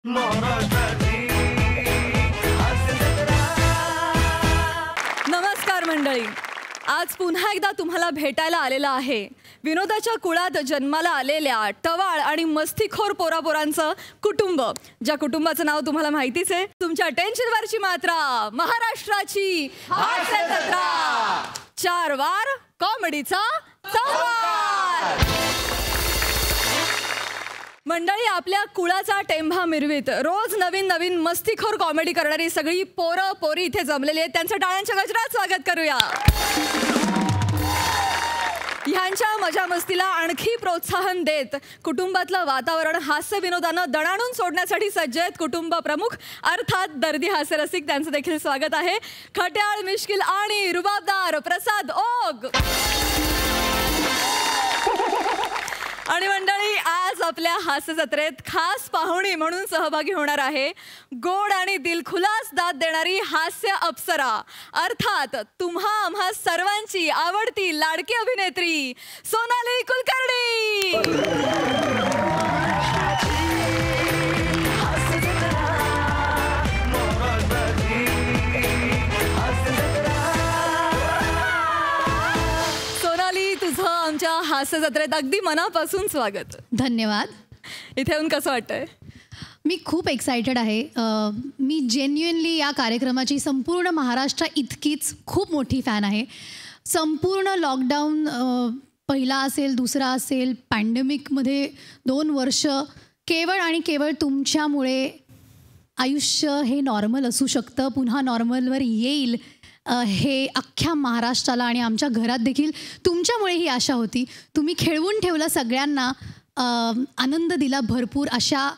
नमस्कार मंडळी, आज पुन्हा एकदा तुम्हाला भेटायला आलेला आहे विनोदाच्या कुळात जन्माला आलेल्या टवाळ आणि मस्तीखोर पोरापोरांचं कुटुंब. ज्या कुटुंबाचं नाव तुम्हाला माहितीच आहे. तुमच्या टेन्शनवरची मात्रा, महाराष्ट्राची हास्य जत्रा. 4 वार कॉमेडीचा संवाद. मंडळी, आपल्या कुळाचा टेंभा मिरवीत रोज नवीन नवीन मस्तीखोर कॉमेडी करणारी सगळी पोरं पोरी इथे जमलेली आहेत. त्यांचं टाळ्यांच्या गजरात स्वागत करूया. ह्यांच्या मजा मस्तीला आणखी प्रोत्साहन देत कुटुंबातलं वातावरण हास्य विनोदानं दणाणून सोडण्यासाठी सज्ज आहेत कुटुंब प्रमुख अर्थात दर्दी हास्यरसिक. त्यांचं देखील स्वागत आहे. खट्याळ, मिश्किल आणि रुबाबदार प्रसाद ओग. आणि मंडळी, आज आपल्या हास्य जत्रेत खास पाहुणी म्हणून सहभागी होणार आहे गोड आणि दिलखुलास दाद देणारी हास्य अप्सरा, अर्थात तुम्हा आम्हा सर्वांची आवडती लाडकी अभिनेत्री सोनाली कुलकर्णी. तुझं आमच्या हास्य जत्रेत अगदी मनापासून स्वागत. धन्यवाद. इथे येऊन कसं वाटतंय? मी खूप एक्सायटेड आहे. मी जेन्युइनली या कार्यक्रमाची संपूर्ण महाराष्ट्र इतकीच खूप मोठी फॅन आहे. संपूर्ण लॉकडाऊन पहिला असेल, दुसरा असेल, पॅन्डेमिकमध्ये 2 वर्ष केवळ आणि केवळ तुमच्यामुळे आयुष्य हे नॉर्मल असू शकतं, पुन्हा नॉर्मलवर येईल हे अख्ख्या महाराष्ट्राला आणि आमच्या घरात देखील तुमच्यामुळे ही आशा होती. तुम्ही खेळवून ठेवलं सगळ्यांना, आनंद दिला भरपूर अशा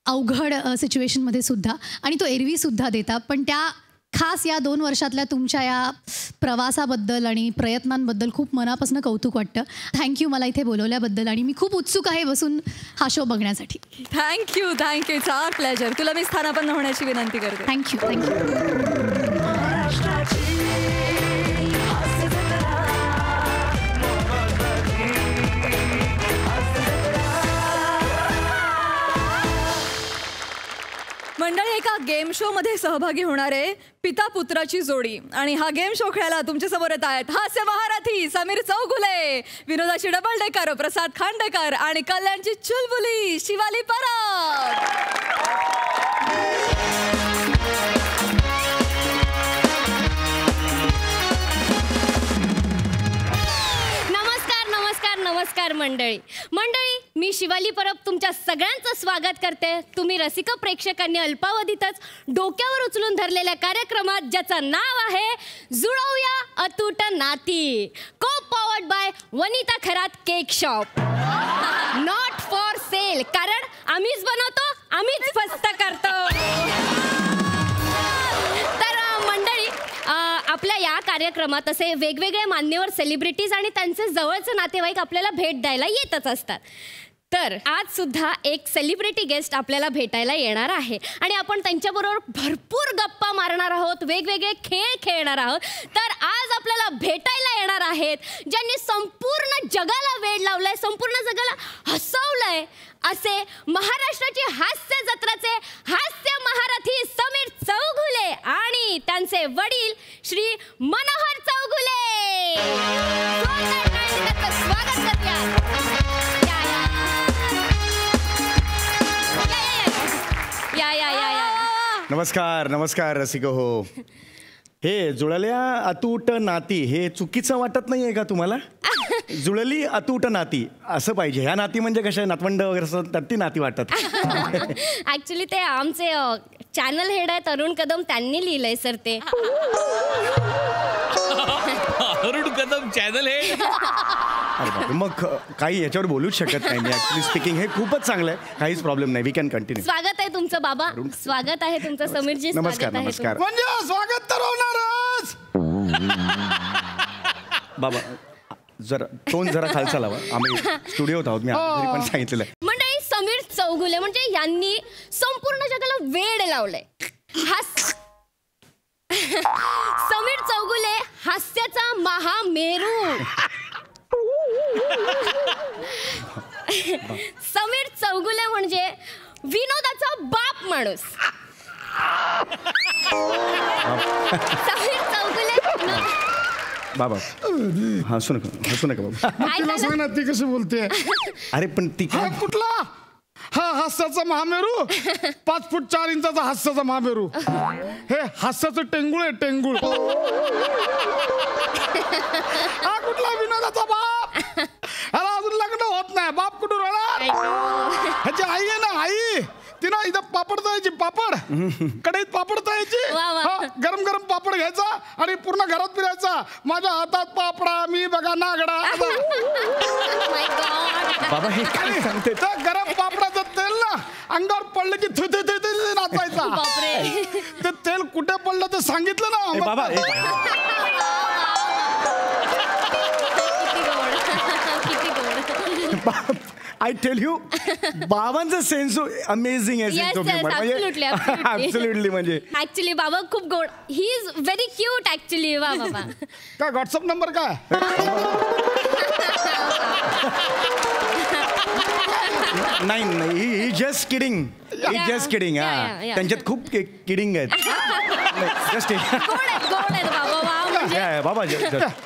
अवघड सिच्युएशनमध्ये सुद्धा, आणि तो एरवीसुद्धा देता. पण त्या खास या 2 वर्षातल्या तुमच्या या प्रवासाबद्दल आणि प्रयत्नांबद्दल खूप मनापासून कौतुक वाटतं. थँक्यू मला इथे बोलवल्याबद्दल, आणि मी खूप उत्सुक आहे बसून हा शो बघण्यासाठी. थँक्यू. It's our pleasure. तुला मी स्थानापन्न होण्याची विनंती करते. थँक्यू. मंडळी, एका गेम शो मध्ये सहभागी होणार आहे पिता पुत्राची जोडी. आणि हा गेम शो खेळायला तुमच्या समोर येत आहेत हास्य महारथी समीर चौगुले, विनोदाची डबल डेकर प्रसाद खांडेकर आणि कल्याणची चुलबुली शिवाली परब. नमस्कार मंडळी. मी शिवाली परब तुमच्या सगळ्यांचं स्वागत करते. तुम्ही रसिक प्रेक्षकांनी अल्पावधीतच डोक्यावर उचलून धरलेल्या कार्यक्रमात, ज्याचं नाव आहे जुळवूया अतूट नाती, co powered by Vanita Kharat cake shop. Not for sale, कारण आम्हीच बनवतो, आम्हीच फस्त करतो. आपल्या या कार्यक्रमात असे वेगवेगळे मान्यवर सेलिब्रिटीज आणि त्यांचे जवळचे नातेवाईक आपल्याला भेट द्यायला येतच असतात. तर आज सुद्धा एक सेलिब्रिटी गेस्ट आपल्याला भेटायला येणार आहे आणि आपण त्यांच्याबरोबर भरपूर गप्पा मारणार आहोत, वेगवेगळे खेळ खेळणार आहोत. तर आज आपल्याला भेटायला येणार आहेत ज्यांनी संपूर्ण जगाला वेड लावलंय, संपूर्ण जगाला हसवलंय, असे महाराष्ट्राची हास्य जत्राचे हास्य महारथी समीर चौगुले आणि त्यांचे वडील श्री मनोहर चौगुले. स्वागत करूया. नमस्कार रसिक हो. हे जुळल्या अतूट नाती हे चुकीचं वाटत नाहीये का तुम्हाला? जुळली अतूट नाती असं पाहिजे. ह्या नाती म्हणजे कशा नातवंड वगैरे असं ती नाती वाटतात. ऍक्च्युली ते आमचे चॅनल हेड आहेत अरुण कदम, त्यांनी लिहिलंय सर ते. Arun Kadam channel head? मग काही याच्यावर बोलूच शकत नाही मी. ऍक्च्युली स्पीकिंग हे खूपच चांगलं आहे, काहीच प्रॉब्लेम नाही. We can continue. स्वागत आहे तुमचं बाबा. स्वागत आहे तुमचं समीरजी. नमस्कार. म्हणजे स्वागत तर होणारच. बाबा जरा टोन जरा खालचा लावा. आम्ही स्टुडिओत आहोत, मी घरी पण सांगितलेलं आहे. मंडळी, समीर चौगुले म्हणजे यांनी संपूर्ण जगाला वेड लावलंय. समीर चौगुले हास्याचा महामेरू. समीर चौगुले म्हणजे विनोदाचा बाप माणूस. समीर चौगुले. बाबा हसू नका बाबा. काय तिला झालं? सांग ना ती कशी बोलते. अरे पण ती हा कुठला हा हास्याचा महामेरू 5 फूट 4 इंचाचा हास्याचा महामेरू. हे हास्याचं टेंगुळ आहे टेंगुळ. हा कुठला विनोदाचा बाप. ह्याला अजून लग्न होत नाही. बाप कुठून होणार. ह्याची आई आहे ना आई तिनं इथं पापड तळायची. पापड कढईत पापड तळायची. वा, वा. गरम गरम पापड घ्यायचा आणि पूर्ण घरात फिरायचा. माझ्या हातात पापडा मी बघा नागडा. My God. बाबा हे काय सांगते. त्या गरम पापडाचं तेल ना अंगावर पडलं की थु थु थु थु नाचायचा. बापरे. ते तेल कुठे पडलं ते सांगितलं ना. ए, बाबा किती गोड. आय टेल यू बाबांचं सेन्स अमेझिंग आहे. Yes, sense of yes, absolutely, absolutely. Absolutely म्हणजे ऍक्च्युली बाबा खूप गोड. He is very cute actually. वा बाबा. काय व्हॉट्सअप नंबर काय. नाही he just kidding. Just kidding. yeah. त्यांच्यात खूप किडिंग आहेत. जस्ट गोड आहेत बाबा. वा म्हणजे. बाबा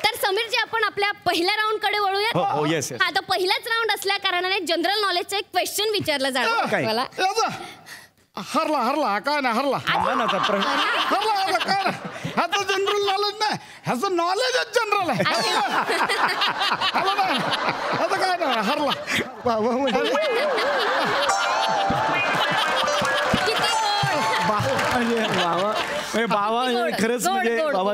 तर समीरजी आपण आपल्या पहिल्या राऊंड कडे वळूया. हो येस हा आता पहिलाच राऊंड असल्या कारणाने जनरल नॉलेजचा एक क्वेश्चन विचारला जाणार काय? मला. हरला हरला काय नाही हरला. हरला हरला काय नाही. ह्याचं जनरल नॉलेज नाही. ह्याचं नॉलेजच जनरल आहे. हरला नाही. ह्याचं काय नाही हरला. बाबा म्हणजे बाबा खरंच म्हणजे बाबा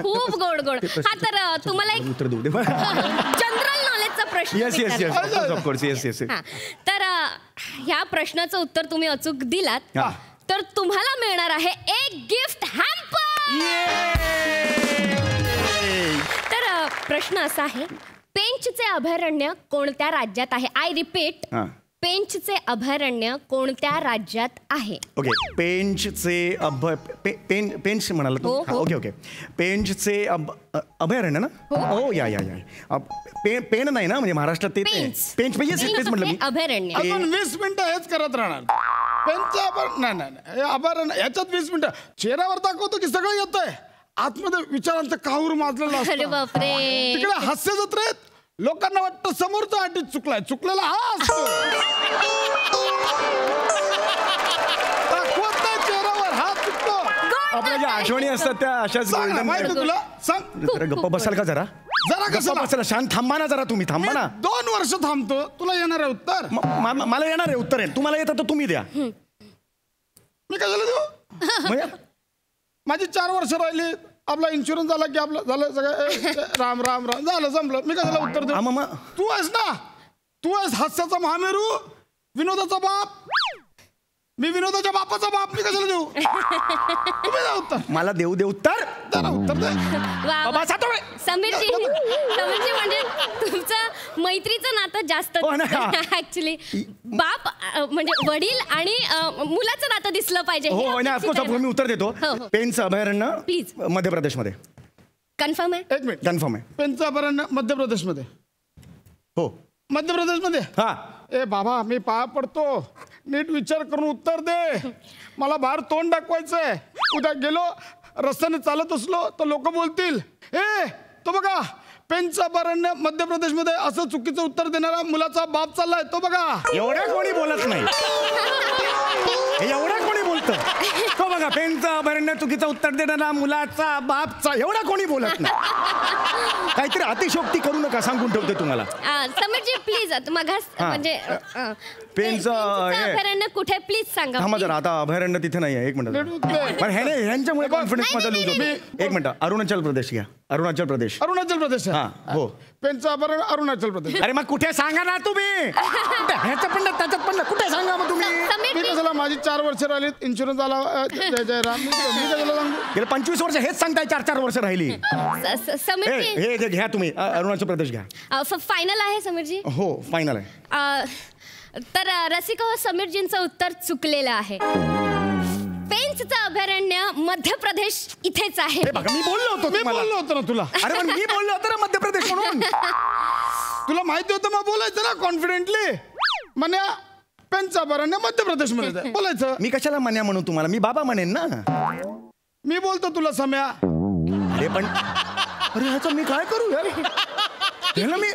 खूप गोड गोड. हा तर तुम्हाला एक उत्तर देऊ दे. जनरल नॉलेजचा प्रश्न येस येस विचारला. Yes of course yes yes. हा. तर ह्या प्रश्नाचं उत्तर तुम्ही अचूक दिलात हा. तर तुम्हाला मिळणार आहे एक गिफ्ट हॅम्पर. तर प्रश्न असा आहे पेंचचे अभयारण्य कोणत्या राज्यात आहे. आय रिपीट पेंचचे अभयारण्य कोणत्या राज्यात आहे. ओके पेंचचे पेंच म्हणाला हो, तू. हो. ओके ओके पेंचचे अभयारण्य ना. हो या पेन नाही ना म्हणजे महाराष्ट्रात ते पेंच म्हणजे तेच म्हटलं मी. अभयारण्य. आपण 20 मिनिटं हेच करत राहणार. पेनचं नाही अभयारण्य ह्याच्यात 20 मिनिटं चेहऱ्यावर दाखवतो की सगळं येतंय. आतमध्ये विचारांचं काहूर माजलेलं अरे असतं. बापरे. तिकडे हास्य जत्रेत लोकांना वाटतं समोरचा आटीत चुकलाय. चुकलेला हा असतो. दाखवत नाही चेहऱ्यावर हा चुकतो. आपल्या ज्या आठवणी असतात त्या अशाच सांग ना, माहिती तुला सांग जरा गप्पा बसाल का जरा. जरा गप्पा कसं बसायला शांत थांबा ना जरा. तुम्ही थांबा ना. 2 वर्ष थांबतो तुला येणार आहे उत्तर. मला येणार आहे उत्तर आहे. तुम्हाला येतं तर तुम्ही द्या. मी कशाला देऊ. म्हणजे माझी 4 वर्ष राहिली. आपला इन्शुरन्स झाला की आपलं झालं सगळं राम राम राम झालं जमलं. मी कशाला उत्तर देऊ. तू आहेस ना. तू आहेस हास्याचा महामेरू विनोदाचा बाप. मी विनोदाच्या बापाचा बाप. मी कशाला देऊ. तुम्ही द्या उत्तर. मला देऊ दे उत्तर. जरा उत्तर दे. बाबा सातोळे. समीरजी म्हणजे तुमचं मैत्रीचं नातं जास्त हो ना. ऍक्च्युली बाप म्हणजे वडील आणि मुलाचं नातं दिसलं पाहिजे. हे हो अपेक्षित आहे. मी उत्तर देतो. हो, हो. पेनचं अभयारण्य Please. मध्य प्रदेशमध्ये. कन्फर्म आहे. 1 मिनिट. कन्फर्म आहे. पेनचं अभयारण्य मध्य प्रदेशमध्ये. हो मध्य प्रदेशमध्ये. हा ए बाबा मी पाया पडतो. नीट विचार करून उत्तर दे. मला बाहेर तोंड दाखवायचंय. उद्या गेलो रस्त्याने चालत असलो तर लोक बोलतील ए तो बघा पेंचचं अभयारण्य मध्य प्रदेशमध्ये असं चुकीचं उत्तर देणारा मुलाचा बाप चाललाय तो बघा. एवढ्या कोणी बोलत नाही. एवढ्या कोणी बोलतं. तो बघा पेनचं अभयारण्य चुकीचं उत्तर देणारा मुलाचा बापचा एवढा कोणी बोलत नाही. काहीतरी अतिशोक्ती करू नका सांगून ठेवते तुम्हाला. समीरजी प्लीज मगास म्हणजे पेनचं अभयारण्य कुठे प्लीज सांगा. थांबा जरा आता अभयारण्य तिथे नाही आहे. एक मिनिट पण ह्यांच्यामुळे कॉन्फिडन्स माझा लूज होतो. एक मिनिट अरुणाचल प्रदेश घ्या. अरुणाचल प्रदेश. अरुणाचल प्रदेश. हा हो पेंचचं अभयारण्य अरुणाचल प्रदेश. अरे मग कुठे सांगा ना तुम्ही. ह्याचं पण ना त्याच्यात पण ना कुठे सांगा मग तुम्ही. मी कशाला माझी 4 वर्ष राहिली इन्शुरन्स झाला. जय जय राम. मी कशाला सांगू. गेले 25 वर्ष हेच सांगताय. 4 वर्ष राहिली. समीरजी हे घ्या तुम्ही अरुणाचल प्रदेश घ्या. फायनल आहे समीरजी. हो फायनल आहे. तर रसिका हो समीरजींचं उत्तर चुकलेलं आहे. पेंचचं अभयारण्य मध्य प्रदेश इथेच आहे. बघा मी बोललो होतो. मी बोललो होतो ना तुला. अरे पण मी बोललो होतो ना मध्य प्रदेश म्हणून. तुला माहिती होतं मग बोलायचं ना कॉन्फिडेंटली. म्हणे पेंचाबराने मध्य प्रदेशमध्ये आहे. बोलायचं. मी कशाला मन्या म्हणू तुम्हाला, मी बाबा म्हणेन ना. मी बोलतो तुला सम्या. अरे पण अरे ह्याचं मी काय करू यार? ह्याला मी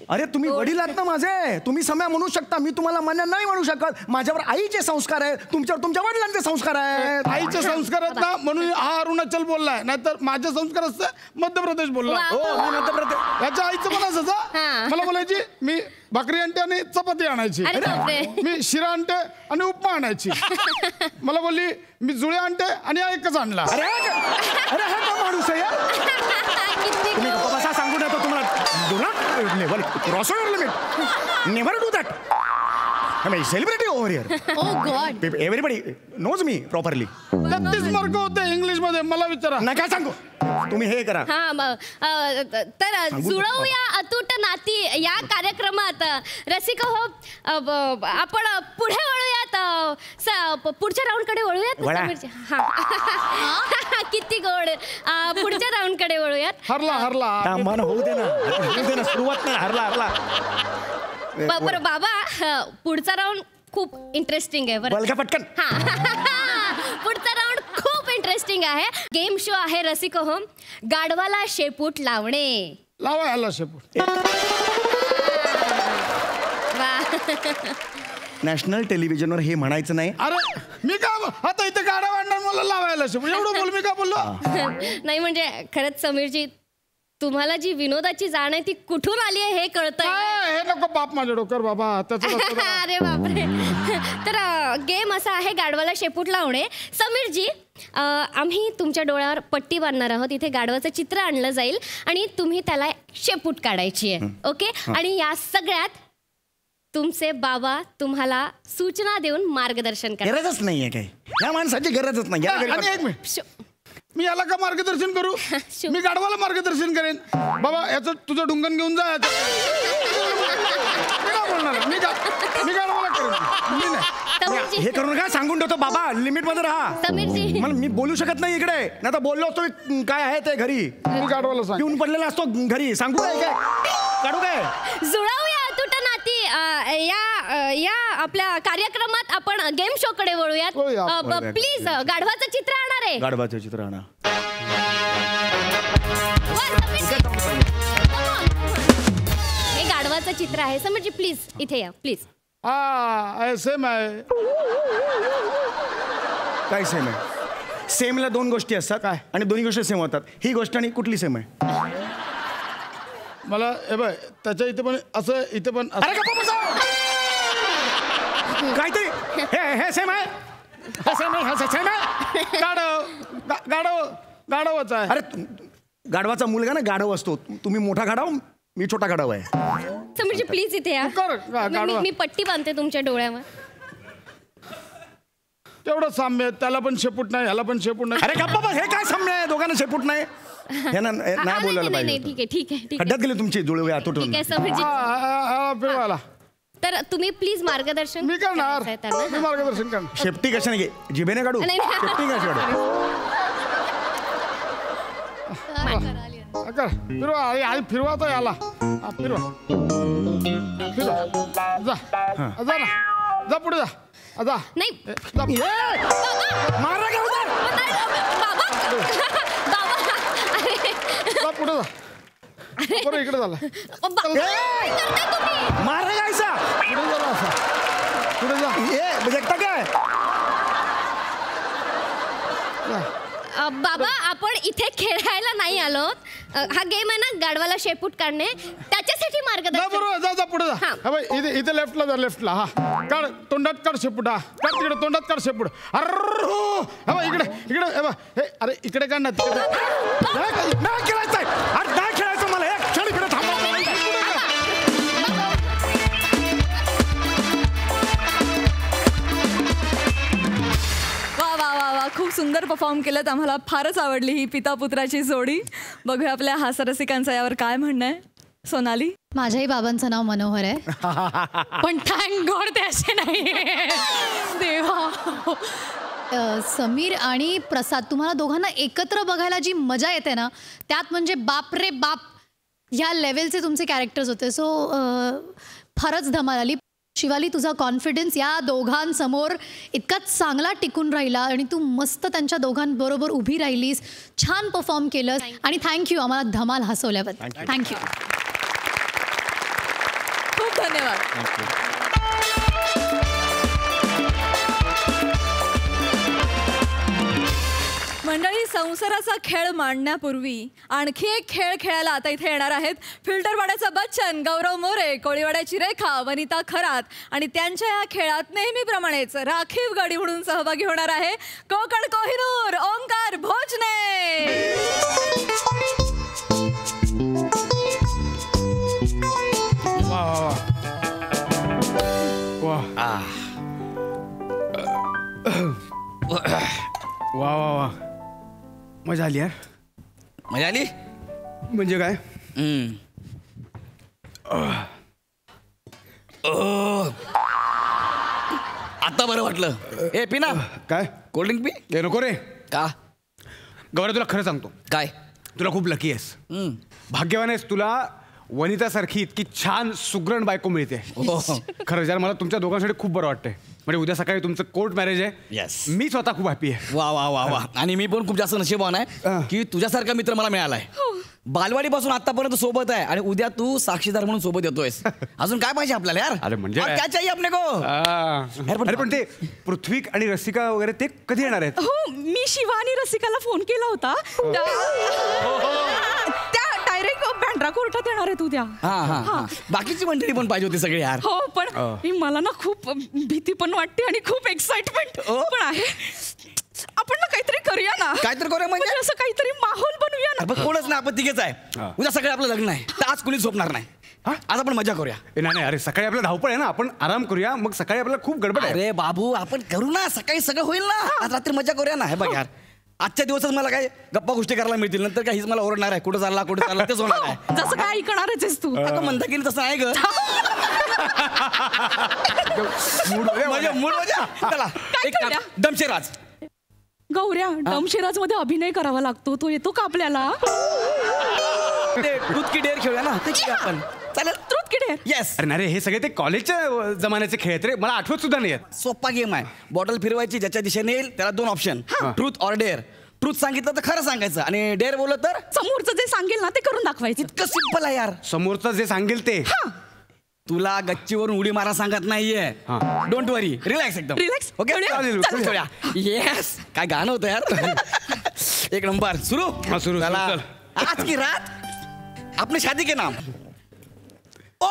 अरे तुम्ही वडील आहात ना माझे, तुम्ही सम्या म्हणू शकता, मी तुम्हाला मन्या नाही म्हणू शकत. माझ्यावर आईचे संस्कार आहेत, तुमच्यावर तुमच्या वडिलांचे संस्कार आहेत. आईचे संस्कार आहेत ना म्हणून हा अरुणाचल बोललाय, नाहीतर माझे संस्कार असते मध्य प्रदेश बोलला. हो मी मध्य प्रदेश. याच्या आईचं पण असंच हा. मला बोलायची मी भाकरी आणते आणि चपाती आणायची, अरे बापरे. मी शिरा आणते आणि उपमा आणायची. मला बोलली मी जुळे आणते आणि हा एकच आणला. अरे अरे हा का माणूस आहे यार? किती तुम्ही गप्पा बसा, सांगून येतो तुम्हाला. Do not never cross your limit. Never do that. I'm a celebrity over here. Oh God. Everybody knows me properly. 33 mark होते इंग्लिश मध्ये. मला विचारा. नका सांगू, तुम्ही हे करा. हा तर जुळवूया अतूट नाती या कार्यक्रमात रसिक हो आपण पुढे वळूयात. पुढच्या राऊंड कडे वळूयात. वळा. किती गोड. पुढच्या राऊंड कडे वळूयात. हरला तांबानं होऊ दे ना, होऊ दे ना, सुरुवात नाही. हरला बरं बाबा, पुढचा राऊंड खूप इंटरेस्टिंग आहे. बरं बलगा पटकन. पुढचा राऊंड खूप इंटरेस्टिंग आहे. गेम शो आहे रसिक हो, गाढवाला शेपूट लावणे. लावा ह्याला शेपूट. नॅशनल टेलिव्हिजनवर हे म्हणायचं नाही. अरे मी का आता इथे गाड्या वाढणार, मला लावायला शेपूट एवढं बोल. मी का बोललो नाही म्हणजे खरंच समीरजी, तुम्हाला जी विनोदाची जाण आहे ती कुठून आली आहे हे कळतंय. हे नको बाप माझ्या डोक्यावर बाबा. त्याचं अरे बापरे. तर गेम असा आहे गाढवाला शेपूट लावणे. समीरजी, आम्ही तुमच्या डोळ्यावर पट्टी बांधणार आहोत. इथे गाढवाचं चित्र आणलं जाईल आणि तुम्ही त्याला शेपूट काढायची आहे. ओके. आणि या सगळ्यात तुमचे बाबा तुम्हाला सूचना देऊन मार्गदर्शन करा. गरजच नाहीये काय, या माणसाची गरजच नाही. आणि एक मिनिट, मी याला का मार्गदर्शन करू? मी गाढवाला मार्गदर्शन करेन. बाबा याचं तुझं डुंगण घेऊन जा. मी काय बोलणार? मी गाढवाला करेन. मी नाही. हे करू नका, सांगून ठेवतो बाबा, लिमिट मध्ये राहा. समीरजी, मला मी बोलू शकत नाही इकडे, नाही तर बोललो असतो काय आहे ते घरी. मी गाढवाला सांग. पिऊन पडलेला असतो घरी. सांगू काय काढू काय? जुळवूया अतूट नाती या आपल्या कार्यक्रमात आपण गेम शो कडे वळूयात. प्लीज गाढवाचं चित्र आणणार आहे. गाढवाचं चित्र आणा. हे गाढवाचं चित्र आहे. समजली प्लीज इथे या प्लीज. सेम आहे. काय सेम आहे? सेमला दोन गोष्टी असतात काय, आणि दोन्ही गोष्टी सेम होतात. ही गोष्ट आणि कुठली सेम आहे? मला हे बघ, त्याच्या इथे पण असं, इथे पण असं. अरे गप्पा बसा. काहीतरी हे सेम आहे. हे सेम आहे. हे सेम आहे. गाढवच आहे. अरे गाढवाचा मुलगा ना गाढव असतो. तुम्ही मोठा गाढव, मी छोटा गाढव आहे. समजली प्लीज इथे या. मी पट्टी बांधते तुमच्या डोळ्यावर. तेवढं साम्य आहे. त्याला पण शेपूट नाही, ह्याला पण शेपूट नाही. अरे गप्पा बस. हे काय साम्य आहे? दोघांना शेपूट नाही. हे ना नाही बोलायला पाहिजे. ठीक आहे. खड्ड्यात गेले तुमची जुळवे आतूटून. ठीक आहे समजली. फिरवायला तर तुम्ही प्लीज मार्गदर्शन. मी करणार. मी मार्गदर्शन करणार. शेपटी कशाने घे? जिभेने काढू? नाही. शेपटी कशी काढू? फिरवा. आई फिरवा तर याला. फिरवा. जा ना. जा पुढे जा. जा. नाही मारा का उधर? बाबा जा पुढे जा. बरं इकडे झाला. मारा जायचा. पुढे जा असा. पुढे जा. हे देखता काय? बाबा, आपण इथे खेळायला नाही आलो. हा गेम आहे ना गाढवाला शेपूट काढणे, त्याच्यासाठी मार्गदर्शन. बरोबर. जा पुढे जा. इथे लेफ्टला जा. लेफ्टला. हा काढ. तोंडात काढ शेपूट. हा काढ तिकडे. तोंडात काढ शेपूट. अरे हो इकडे. अरे इकडे काढ ना. तिकडे नाही खेळायचंय. अरे नाही खेळायचं मला. एक क्षण इकडे थांबा. खूप सुंदर परफॉर्म केलं. आम्हाला फारच आवडली ही पिता पुत्राची जोडी. बघूया आपल्या हास्यरसिकांचं यावर काय म्हणणं आहे. सोनाली, माझ्याही बाबांचं नाव मनोहर आहे, पण थँक गॉड ते असे नाही. देवा. समीर आणि प्रसाद, तुम्हाला दोघांना एकत्र बघायला जी मजा येते ना, त्यात म्हणजे बाप रे बाप ह्या लेवलचे तुमचे कॅरेक्टर्स होते. सो फारच धमाल आली. शिवाली, तुझा कॉन्फिडन्स या दोघांसमोर इतका चांगला टिकून राहिला आणि तू मस्त त्यांच्या दोघांबरोबर उभी राहिलीस, छान परफॉर्म केलंस आणि थँक्यू आम्हाला धमाल हसवल्याबद्दल. थँक्यू. खूप धन्यवाद. मंडळी, संसाराचा खेळ मांडण्यापूर्वी आणखी एक खेळ खेळायला आता इथे येणार आहेत फिल्टरवाड्याचा बच्चन, गौरव मोरे, कोळीवाड्याची रेखा, वनिता खरात आणि त्यांच्या या खेळात नेहमीप्रमाणेच राखीव गडी म्हणून सहभागी होणार आहे कोकण कोहिनूर ओंकार भोजने. वा वा वा, मजा आली यार. मजा आली म्हणजे काय? आता बरं वाटलं. ए पिना, काय? Cold drink P. हे नको रे. का? गौरव, तुला खरं सांगतो, काय? तुला खूप लकी आहेस, भाग्यवान आहेस. तुला वनितासारखी इतकी छान सुगरण बायको मिळते. खरं जर मला तुमच्या दोघांसाठी खूप बरं वाटतंय. म्हणजे उद्या सकाळी तुमचं कोर्ट मॅरेज आहे. Yes. मी स्वतः खूप हॅपी आहे. वा वा वा वा. आणि मी पण खूप जास्त नशीबवान आहे की तुझ्यासारखा मित्र मला मिळालाय. बालवाडीपासून आतापर्यंत सोबत आहे आणि उद्या तू साक्षीदार म्हणून सोबत येतोयस. अजून काय पाहिजे आपल्याला यार? अरे म्हणजे क्या चाहिए अपने को? अरे पण ते पृथ्वी आणि रसिका वगैरे ते कधी येणार आहेत? हो, मी शिवा आणि रसिकाला फोन केला होता. त्या डायरेक्ट बँड्रा कोर्टात येणार आहेत उद्या. हा. बाकीची मंडळी पण पाहिजे होती सगळे यार. हो, पण मला ना खूप भीती पण वाटते आणि खूप एक्साइटमेंट पण आहे. आपण ना काहीतरी करूया ना. काहीतरी करूया म्हणजे असं काहीतरी माहोल बनवूया ना. आपण कोणच नाही, आपण तिघेच आहे. उद्या सगळे आपलं लग्न आहे तर आज कुणी झोपणार नाही. आज आपण मजा करूया. नाही, अरे सकाळी आपल्याला धावपळ आहे ना, आपण आराम करूया. मग सकाळी आपल्याला खूप गडबड आहे. अरे बाबू, आपण करू ना, सकाळी सगळं होईल ना. आज रात्री मजा करूया ना. हे बघ यार, आजच्या दिवसच मला काय गप्पा गोष्टी करायला मिळतील, नंतर काय हीच मला ओरडणार आहे, कुठं चालला तेच होणार आहे. जसं काय ऐकणारच आहेस तू. अगं म्हणता की तसं आहे ग. मूड मजा. चला एक करूया? दमशेराज. गौऱ्या, डमशेराज मध्ये अभिनय करावा लागतो, तो येतो का आपल्याला? ते दूध की डेअर खेळूया ना, ते खेळूया आपण. चालेल. ट्रुथ की डेअर. येस. अरे हे सगळे ते कॉलेजच्या जमान्याचे खेळ आहेत रे, मला आठवत सुद्धा नाही आहेत. सोपा गेम आहे. बॉटल फिरवायची, ज्याच्या दिशेने येईल त्याला 2 option, truth or dare. Truth सांगितलं तर खरं सांगायचं आणि डेअर बोललं तर समोरचं जे सांगेल ना ते करून दाखवायचं. इतकं सिंपल आहे यार. समोरचं जे सांगेल ते. तुला गच्चीवरून उडी मारा सांगत नाहीये. डोंट वरी, रिलॅक्स एकदम. रिलॅक्स. ओके. येस. काय गाणं होतं यार. एक नंबर. सुरू. सुरू. आज की रात आपने शादी के नाम. ओ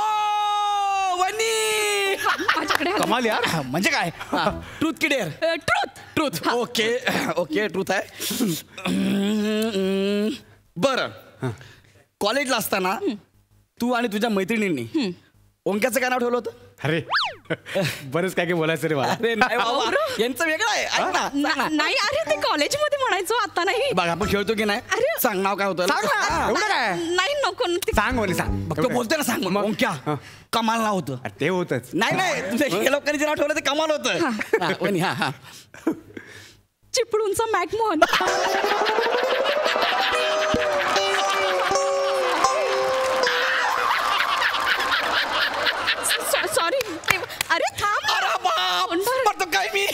वनी. माझ्याकडे कमाल यार. म्हणजे काय? ट्रूथ की डेअर? ट्रूथ. ओके ट्रूथ आहे. बरं, कॉलेजला असताना तू आणि तुझ्या मैत्रिणींनी ओंक्याचं काय नाव ठेवलं होतं? अरे बरंच काय बोलायचं रे मला. अरे नाही बाबा, यांचं वेगळं आहे. ऐक ना, सांग ना. नाही, अरे ते कॉलेजमध्ये म्हणायचो, आता नाही. बघ आपण खेळतो की नाही. अरे. सांग नाव काय होतं? एवढं काय? नाही, नको ते- सांग बोले सांग. बघ तो बोलतोय ना, सांग मग. ओंक्या कमाल नाव होतं. अरे ते होतच. नाही तुझ्या लोकांनी जे नाव ठेवलं ते कमाल होतं. वनी. हा. चिपळूणचा मॅकमोहन. सॉरी. अरे थांब. अरे बाप, पण तो काय मी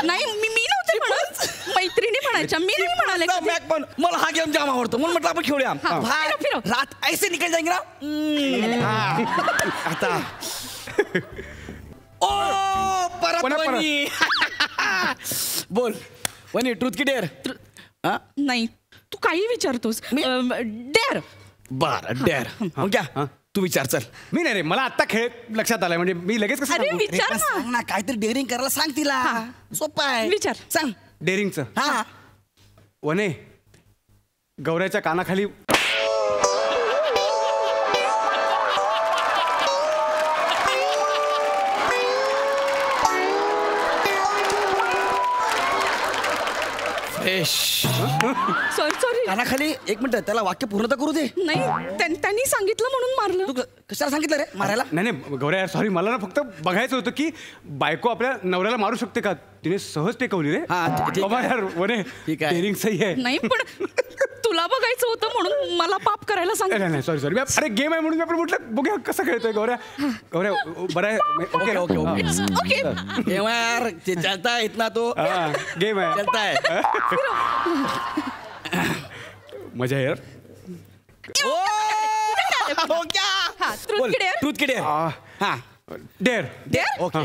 नाही, मी नव्हते म्हणत, मैत्रिणी म्हणायच्या, मी नाही म्हणाले कधी. मॅक पण मला हा गेम जाम आवडतो म्हणून म्हटलं आपण खेळूया. फिरव, फिरव. रात ऐसे निकल जाएंगे ना. आता ओ परत वनी. बोल वनी, ट्रूथ की डेअर? नाही, तू काही विचारतोस. डेअर. बर डेअर. क्या तू विचार. चल. मी नाही रे, मला आता खेळ लक्षात आलाय, म्हणजे मी लगेच कसं अरे सांगू? विचार ना. सांग ना, काहीतरी डेअरिंग करायला सांग तिला. सोपं आहे. विचार. सांग. डेअरिंगचं. हा. वने, गौऱ्याच्या कानाखाली सॉरी. कानाखाली. एक मिनिट, त्याला वाक्य पूर्ण तर करू दे. नाही, त्यांनी सांगितलं म्हणून मारलं. तू कशाला सांगितलं रे मारायला? नाही गौऱ्या सॉरी, मला ना फक्त बघायचं होतं की बायको आपल्या नवऱ्याला मारू शकते का. तिने सहज टेकवली रे. हा, ठीक आहे. बाबा यार वने, ठीक आहे. डेअरिंग सही आहे. नाही, पण तुला बघायचं झोपायचं होतं म्हणून मला पाप करायला सांगितलं. नाही सॉरी अरे गेम आहे म्हणून आपण म्हटलं बघूया कसं खेळतोय गौऱ्या. बरं आहे. ओके ओके ओके यार चलता है इतना तो गेम आहे. चलता है. मजा आहे यार. ट्रूथ की डेअर. हा डेअर. ओके.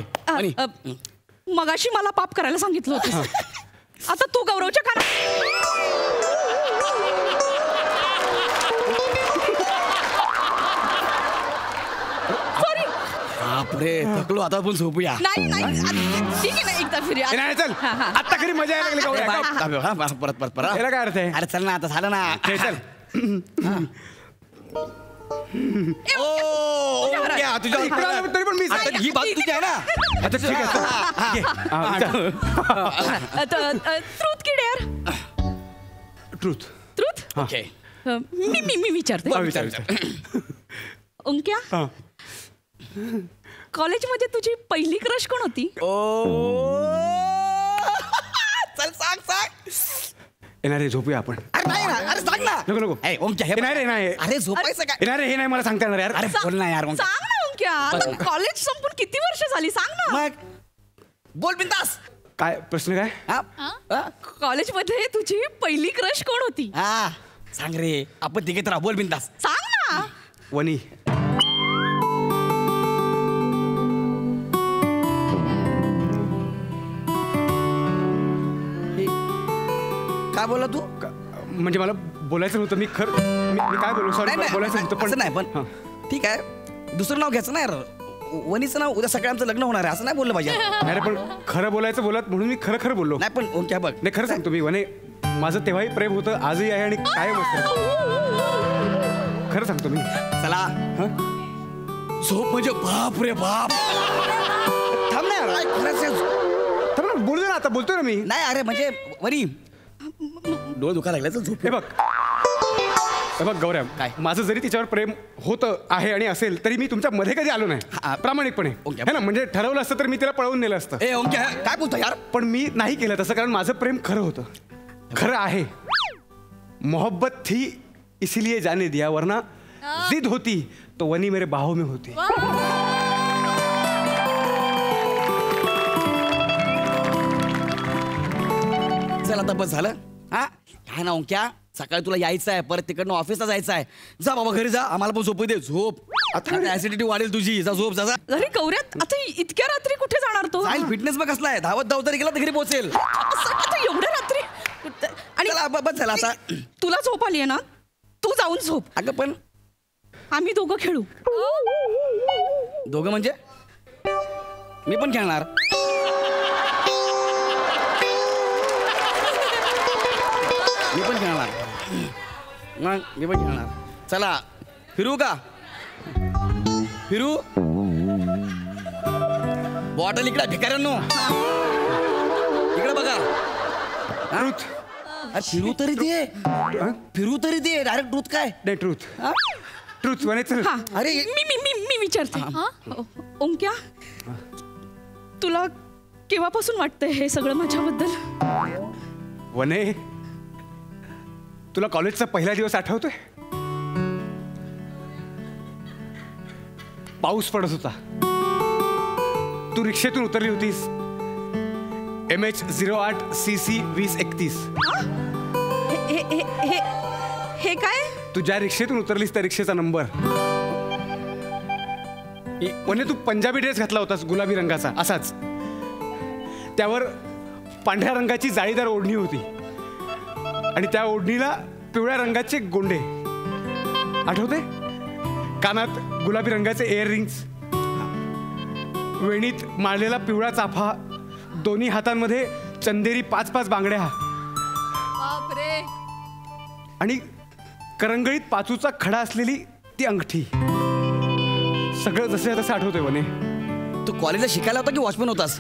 मगाशी मला पाप करायला सांगितलं होतं. आता तू गौरवच्या काना. सॉरी. बापरे थकलो आता आपण झोपूया. नाही ठीक आहे ना एकदा फिरूया. नाही चल आता खरी मजा यायला लागली गौऱ्या. परत याला काय अर्थ आहे. अरे चल ना आता झालं ना. चल तरी पण मी ही बात तुझी आहे ना. अच्छा ठीक आहे. ट्रूथ की डेअर. ट्रूथ. ओके. मी विचारते. ओंक्या कॉलेजमध्ये तुझी पहिली क्रश कोण होती? चल सांग. येणार रे झोपूया आपण. अरे नाही ना. अरे सांग ना. नको ओंक्या हे नाही रे नाही. अरे झोपायचं काय. येणार रे हे नाही मला सांगता येणार यार. अरे बोल ना यार. सांग ना ओंक्या. कॉलेज संपून किती वर्ष झाली सांग ना. मग बोल बिंदास. काय प्रश्न काय. कॉलेजमध्ये तुझी पहिली क्रश कोण होती? हा सांग रे. आपण तिघे तर बोल बिंदास. सांग ना. वनी. काय बोला तू. म्हणजे मला बोलायचं नव्हतं. मी काय बोलू सॉरी बोलायचं नव्हतं पण नाही पण हां. ठीक आहे. दुसरं नाव घ्यायचं नाही यार. वनीचं नाव उद्या सगळ्यांचं लग्न होणार आहे असं नाही बोललं पाहिजे. नाही रे पण खरं बोलायचं बोलत म्हणून मी खरं बोललो. नाही पण ओंक्या बघ. नाही खरं सांगतो मी वने माझं तेव्हाही प्रेम होतं आजही आहे आणि कायम असतं. खरं सांगतो मी. चला झोप म्हणजे बाप रे बाप. थांब ना यार. थांब ना बोलू दे ना आता बोलतोय ना मी. नाही अरे म्हणजे वरी डोळे दुखा लागले तर झोप. हे बघ गौऱ्या काय? माझं जरी तिच्यावर प्रेम होतं आहे आणि असेल तरी मी तुमच्या मध्ये कधी आलो नाही प्रामाणिकपणे. है ना म्हणजे ठरवलं असतं तर मी तिला पळवून नेलं असतं. ए ओंक्या काय बोलतो यार. पण मी नाही केलं तसं कारण माझं प्रेम खरं होतं. खरं आहे. मोहब्बत थी इसीलिए जाने दिया वरना जिद होती तो वनी मेरे बाहों में होती. चल आता बस झालं. हा काय ना ओंक्या सकाळी तुला यायचं आहे परत तिकडनं ऑफिसला जायचं आहे. जा बाबा घरी जा. आम्हाला पण झोपू दे. झोप. आता ऍसिडिटी वाढेल तुझी. जा झोप. जा. अरे गौऱ्यात आता इतक्या रात्री कुठे जाणार तो? जाईल फिटनेस बघ कसला आहे. धावत तरी गेला तर घरी पोहोचेल. एवढ्या रात्री. आणि बस झाला आता. तुला झोप आली आहे ना तू जाऊन झोप. अगं पण आम्ही दोघं खेळू. दोघं म्हणजे मी पण खेळणार. मी पण खेळणार. चला फिरू का. फिरू. बॉटल इकडे भिकाऱ्यांनो इकडे बघा. फिरू तरी दे. डायरेक्ट ट्रूथ काय. नाही ट्रूथ. ट्रूथ म्हणायचं. अरे मी विचारते. ओंक्या तुला केव्हापासून वाटतंय हे सगळं माझ्याबद्दल? वने तुला कॉलेजचा पहिला दिवस आठवतोय. पाऊस पडत होता. तू रिक्षेतून उतरली होतीस. MH08 CC 2031. हे काय? तू ज्या रिक्षेतून उतरलीस त्या रिक्षेचा नंबर. वने तू पंजाबी ड्रेस घातला होतास गुलाबी रंगाचा असाच. त्यावर पांढऱ्या रंगाची जाळीदार ओढणी होती आणि त्या ओढणीला पिवळ्या रंगाचे गोंडे. आठवते. कानात गुलाबी रंगाचे इयररिंग्स. वेणीत माळलेला पिवळा चाफा. दोन्ही हातांमध्ये चंदेरी 5-5 बांगड्या. आणि करंगळीत पाचूचा खडा असलेली ती अंगठी. सगळं जसं तसं आठवतंय वने. तू कॉलेजला शिकायला होता की वॉचमॅन होतास?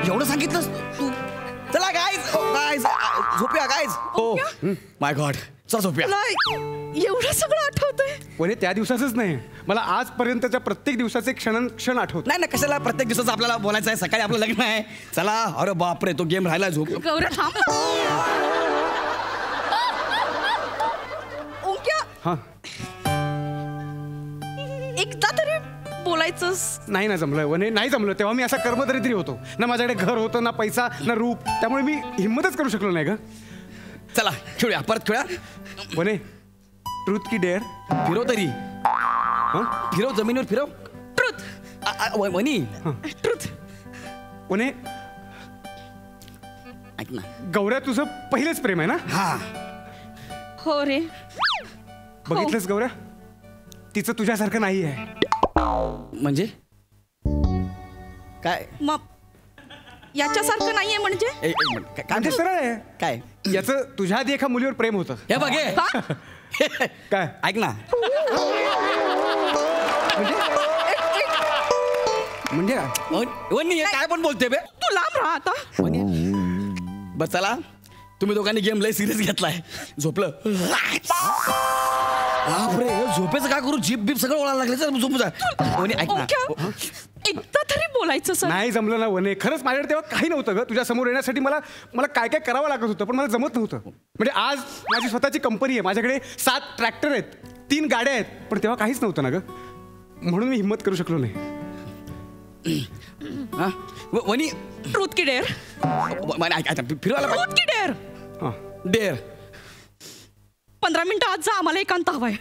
एवढं सांगितलंस तू. चला गाईज झोपूया गाईज. हो माय गॉड चल झोपूया. एवढं सगळं आठवतंय. वने त्या दिवसाचंच नाही, मला आजपर्यंतच्या प्रत्येक दिवसाचे क्षण आठवत. नाही कशाला प्रत्येक दिवसाचं आपल्याला बोलायचं आहे. सकाळी आपलं लग्न आहे. चला. अरे बापरे, तो गेम राहिला. झोप. गौऱ्या थांब. ओंक्या. हा, एकदा तरी बोलायचं. नाही ना जमलं वने, नाही जमलं. तेव्हा मी असा कर्मदरिद्री होतो ना, माझ्याकडे घर होतं ना पैसा ना रूप, त्यामुळे मी हिंमतच करू शकलो नाही ग. चला खेळूया, परत खेळूया. वने, ट्रूथ की डेअर? फिरव तरी. फिरव, जमिनीवर फिरव. ट्रूथ. वनी. ट्रूथ. वने, ऐक ना. गौऱ्या तुझं पहिलेच प्रेम आहे ना? हा. हो रे. बघितलंस गौऱ्या, तिचं तुझ्यासारखं नाही आहे. म्हणजे काय? मग याच्यासारखं नाहीये म्हणजे? एक मिनिट. काय म्हणजे सरळ आहे. काय? याचं तुझ्या आधी एका मुलीवर प्रेम होतं. हे बघ हे. काय? ऐक ना. म्हणजे वनी काय पण बोलते बे. तू लांब राहा आता. बस चला, तुम्ही दोघांनी गेम लय सिरियस घेतलाय. झोपलं. बापरे, झोपेचं काय करू? जीप बीप सगळं ओळायला लागले. चल झोपू जा. वनी ऐक ना. एकदा तरी बोलायचं सर. नाही जमलं ना वने, खरंच माझ्याकडे तेव्हा काही नव्हतं ग. तुझ्या समोर येण्यासाठी मला काय काय करावं लागत होतं, पण मला जमत नव्हतं. म्हणजे आज माझी स्वतःची कंपनी आहे, माझ्याकडे 7 ट्रॅक्टर आहेत, 3 गाड्या आहेत, पण तेव्हा काहीच नव्हतं ना ग, म्हणून मी हिंमत करू शकलो नाही. वनी, ट्रूथ की डेअर? फिरवायला ट्रूथ की डेअर? डेअर. 15 मिनिटं आज जा, आम्हाला एकांत हवाय.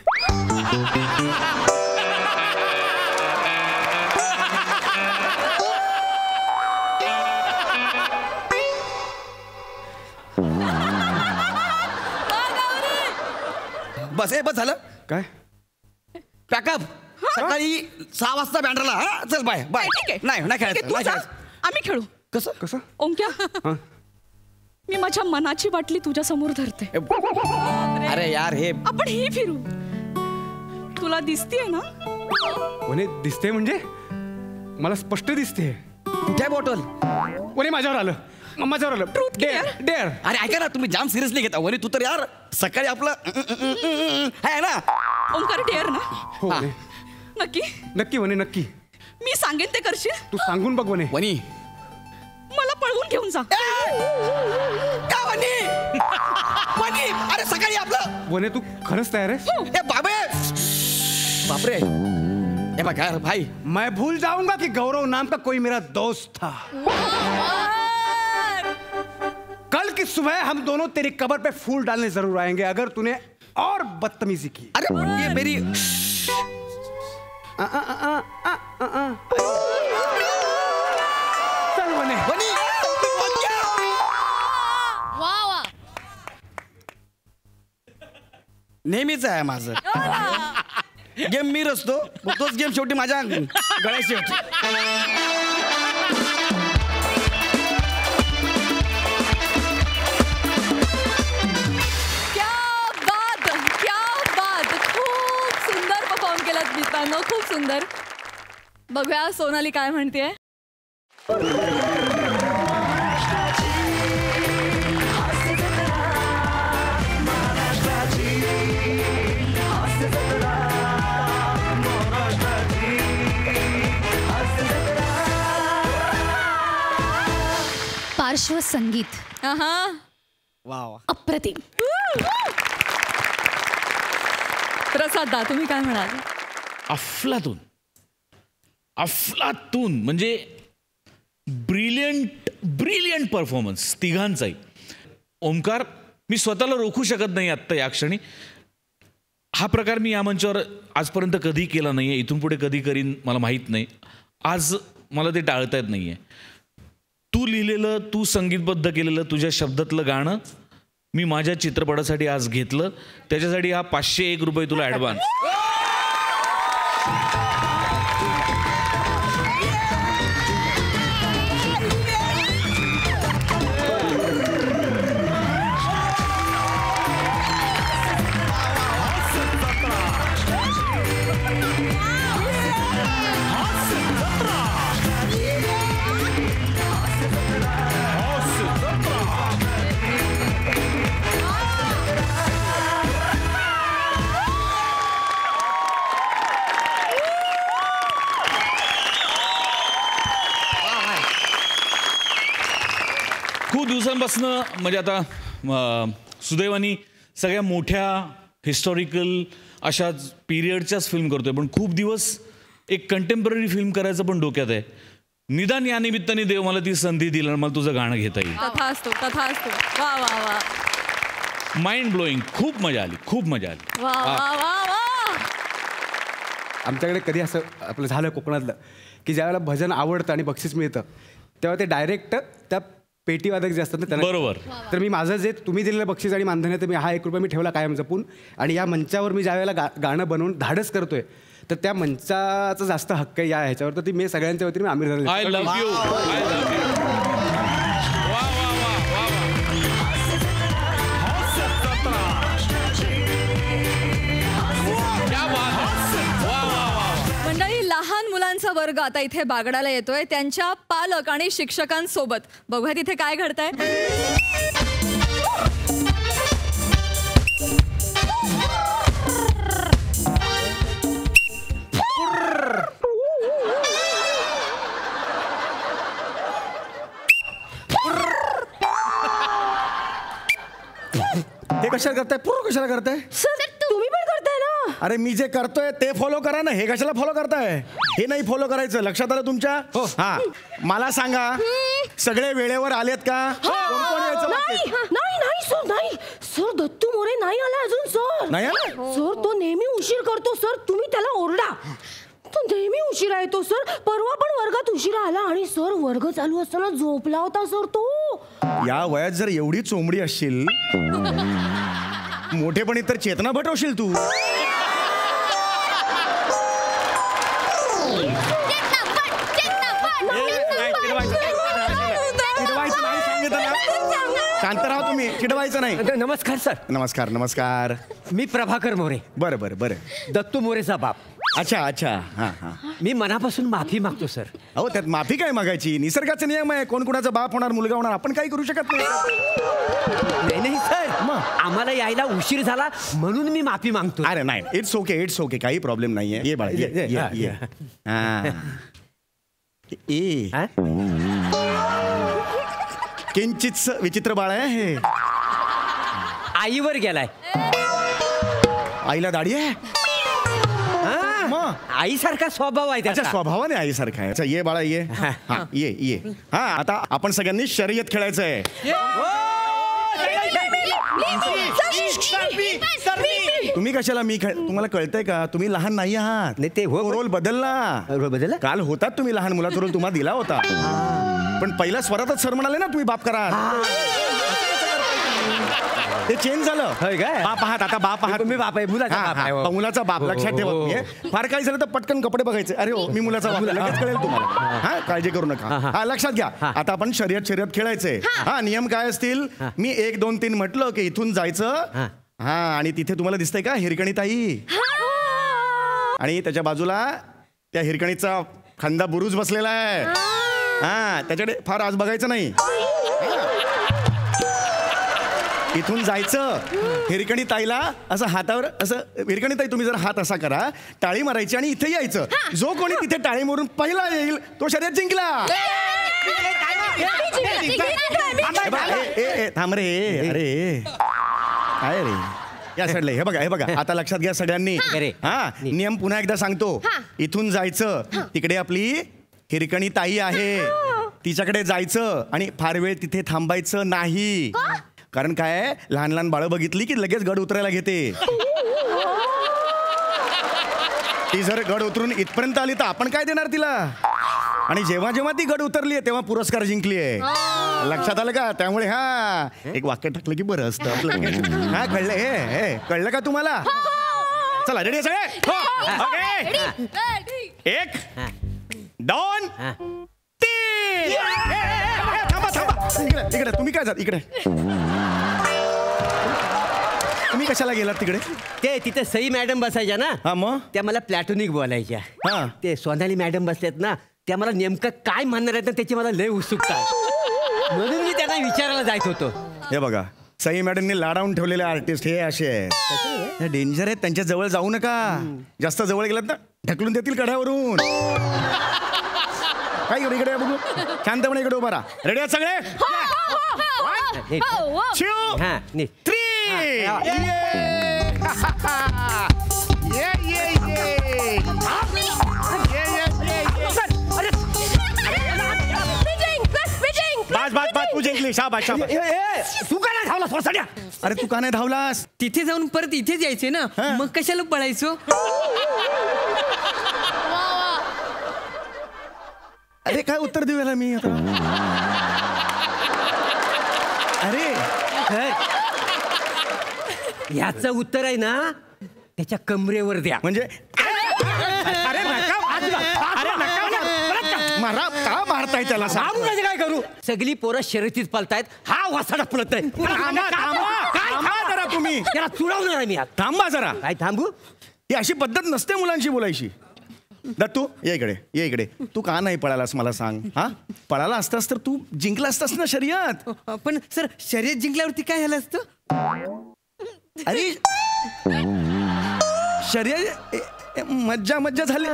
बस बस झालं काय? पॅकअप. सकाळी 6 वाजता बँड्राला. हा चल बाय बाय. ठीक आहे. नाही खेळायचं, नाही खेळायचं. आम्ही खेळू. कसं कसं? ओंक्या, मी माझ्या मनाची बाटली तुझ्या समोर धरते. अरे यार, हे आपण ही फिरू. तुला दिसतीये ना? वने, दिसते म्हणजे? मला स्पष्ट दिसते. कुठे बॉटल? वने, माझ्यावर आलं. Truth की डेअर डेअर. अरे ऐका ना, तुम्ही जाम सिरियसली घेता. वनी तू तर यार सकाळी आपलं आहे ना. ओंकार डेअर ना? हो हा. वने. नक्की? नक्की वने, नक्की. मी सांगेन ते करशील? तू सांगून बघ वने. वनी. मला पळवून घेऊन जा. का वनी? वनी, अरे सकाळी आपलं. वने, तू खरंच तयार आहे? ए बाबे, बापरे. ए बघ यार भाई, मैं भूल जाऊंगा कि गौरव नाम का कोई मेरा दोस्त था. कल की सुबह हम दोनों तेरी कब्र पे फूल डालने जरूर आएंगे अगर तूने और बदतमीजी की. अरे ये मेरी चल वने. वनी. नेहमीच आहे माझं. गेम मी रचतो, तोच गेम शेवटी माझ्या गळ्याशी होतो. मित्रांनो, खूप सुंदर. बघूया सोनाली काय म्हणतेय. पार्श्वसंगीत अप्रतिम. प्रसाद दा, तुम्ही काय म्हणाल? अफलातून म्हणजे ब्रिलियंट परफॉर्मन्स तिघांचाही. ओमकार, मी स्वतःला रोखू शकत नाही आत्ता या क्षणी. हा प्रकार मी या मंचावर आजपर्यंत कधी केला नाही आहे, इथून पुढे कधी करीन मला माहीत नाही. आज मला ते टाळता येत नाही आहे. तू लिहिलेलं, तू संगीतबद्ध केलेलं, तुझ्या शब्दातलं गाणं मी माझ्या चित्रपटासाठी आज घेतलं. त्याच्यासाठी हा 501 रुपये तुला ॲडव्हान्स. दिवसांपासून म्हणजे आता सुदैवानी सगळ्या मोठ्या हिस्टॉरिकल अशा पिरियडच्याच फिल्म करतोय, पण खूप दिवस एक कंटेम्पररी फिल्म करायचं पण डोक्यात आहे. निदान या निमित्ताने देव मला ती संधी दिली आणि मला तुझं गाणं घेता येईल. तथास्तु तथास्तु. वा वा वा. Mind blowing. खूप मजा आली, खूप मजा आली. वा वा वा वा. आमच्याकडे कधी असं आपलं झालं कोकणातलं की ज्यावेळेला भजन आवडतं आणि बक्षीस मिळतं तेव्हा ते डायरेक्ट त्या पेटीवादक जे असतात ना त्यांना. बरोबर. तर मी माझं जे तुम्ही दिलेलं बक्षीस आणि मानधन तर मी हा 1 रुपया मी ठेवला कायम जपून. आणि या मंचावर मी ज्यावेळेला गाणं बनवून धाडस करतोय तर त्या मंचाचा जास्त हक्क आहे या ह्याच्यावर. तर ती मी सगळ्यांच्या वतीने मी आमिर झाले. I love you. I love you. वा वा वा वा वा. क्या बात है. वा वा वा. मंडळी, लहान मुलांचा वर्ग आता इथे बागडाला येतोय त्यांच्या पालक आणि शिक्षकांसोबत. बघूया तिथे काय घडतंय. हे कशाला करताय? पूर्ण कशाला करताय? तुम्ही पण करताय ना. अरे मी जे करतोय ते फॉलो करा ना. हे कशाला फॉलो करताय? हे नाही फॉलो करायचं. लक्षात आलं तुमच्या? हा, मला सांगा सगळे वेळेवर आलेत का? कोण कोण यायचं बाकी? नाही सर, नाही सर. दत्तू मोरे नाही आला अजून सर. नाही आला? सर तो नेहमी उशीर करतो सर. तुम्ही त्याला ओरडा. तो नेहमी उशिरा येतो सर. परवा पण वर्गात उशिरा आला आणि सर वर्ग चालू असताना झोपला होता सर तो. या वयात जर एवढी चोंबडी असशील मोठेपणी तर चेतना भटवशील तू. शांत राहा तुम्ही. चिडवायचं नाही. नमस्कार सर. नमस्कार नमस्कार. मी प्रभाकर मोरे, बरं बरं बरं. दत्तू मोरेचा बाप. अच्छा अच्छा. हां हां. मी मनापासून माफी मागतो सर. अहो त्यात माफी काय मागायची? निसर्गाचा नियम आहे. कोण कुणाचा बाप होणार, मुलगा होणार, आपण काही करू शकत नाही. नाही सर, मग आम्हाला यायला उशीर झाला म्हणून मी माफी मागतो. अरे नाही, इट्स ओके इट्स ओके. काही प्रॉब्लेम नाहीये. ये बाळा ये. किंचित विचित्र बाळ आहे हे. आईवर गेलाय. आईला दाढी आहे? आईसारखा स्वभाव आहे त्याचा. स्वभावाने आईसारखा आहे. अच्छा ये बाळा ये. हा ये ये. हा आता आपण सगळ्यांनी शर्यत खेळायचं आहे. तुम्ही कशाला? मी तुम्हाला कळतंय का? तुम्ही लहान नाही आहात. नाही ते रोल बदलला. काल होतात तुम्ही लहान मुलाचा रोल तुम्हाला दिला होता. पण पहिल्या स्वरातच सर म्हणाले ना तुम्ही बाप करा. ते चेंज झालं. बाप आहात आता. बाप आहात. तुम्ही बाप आहे. मुलाचा बाप आहे. मुलाचा बाप. लक्षात ठेवा तुम्ही. फार काही झालं तर पटकन कपडे बघायचे. अरे हो मी मुलाचा बाप. लगेच कळेल तुम्हाला. हा काळजी करू नका. हा लक्षात घ्या. आता आपण शर्यत खेळायचंय. हा नियम काय असतील? मी 1 2 3 म्हटलं की इथून जायचं. हा आणि तिथे तुम्हाला दिसतंय का हिरकणी ताई? आणि त्याच्या बाजूला त्या हिरकणीचा खांदा बुरुज बसलेला आहे. हा त्याच्याकडे फार आज बघायचं नाही. इथून जायचं. हिरकणी ताईला असं हातावर असं. हिरकणी ताई तुम्ही जर हात असा करा, टाळी मारायची आणि इथे यायचं. जो कोणी तिथे टाळी मारून पहिला येईल तो शर्यत जिंकला. थांब रे. अरे काय रे या साईडला. हे बघा आता लक्षात घ्या सगळ्यांनी. हा नियम पुन्हा एकदा सांगतो. इथून जायचं. तिकडे आपली हिरकणी ताई आहे. तिच्याकडे जायचं आणि फार वेळ तिथे थांबायचं नाही. कारण काय लहान लहान बाळं बघितली की लगेच गड उतरायला घेते. ती जर गड उतरून इथपर्यंत आली तर आपण काय देणार तिला? आणि जेव्हा जेव्हा ती गड उतरली तेव्हा पुरस्कार जिंकली आहे. लक्षात आलं का? त्यामुळे हा एक वाक्य टाकलं की बरं असतं आपलं. हा कळलं. हे कळलं का तुम्हाला? चला रेडी सगळे? 1 2 3. थांबा. इकडे तुम्ही काय जात? इकडे तुम्ही कशाला गेलात तिकडे? ते तिथे सई मॅडम बसायच्या ना. हा मग त्या मला प्लॅटोनिक बोलायच्या. हा ते सोनाली मॅडम बसल्यात ना, त्या मला नेमकं काय म्हणणार आहेत ना त्याची मला लय उत्सुकता आहे. म्हणून मी त्यांना विचारायला जायत होतो. हे बघा सई मॅडमने लाडावून ठेवलेले आर्टिस्ट हे असे आहेत. डेंजर आहेत. त्यांच्या जवळ जाऊ नका. जास्त जवळ गेलात ना ढकलून देतील कड्यावरून. काय इकडे बघू. शांतपणे इकडे उभा राहा. रेडी आहेत सगळे? 2 हा नीट 3 तू जिंकली. शाबाश शाबाश. तू का नाही धावला सोसाड्या? अरे तू का नाही धावलास? तिथे जाऊन परत इथेच यायचे ना, मग कशाला पळायचो? अरे काय उत्तर देऊया मी आता? अरे याचं उत्तर आहे ना त्याच्या कमरेवर द्या. म्हणजे अरे नका मारा. का मारताय त्याला? मारू म्हणजे काय करू? सगळी पोरं शर्यतीत पळतायत, हा वासाडा पळत आहे. थांबा जरा तुम्ही. त्याला चुडवणार आहे मी आता. थांबा जरा. काय थांबू? ही अशी पद्धत नसते मुलांशी बोलायची. दत्तू ये इकडे. तू का नाही पळालास मला सांग. हा पळाला असतास तर तू जिंकला असतास ना शर्यत. पण सर शर्यत जिंकल्यावरती काय झालं असतं? अरे शर्यत मज्जा झाली.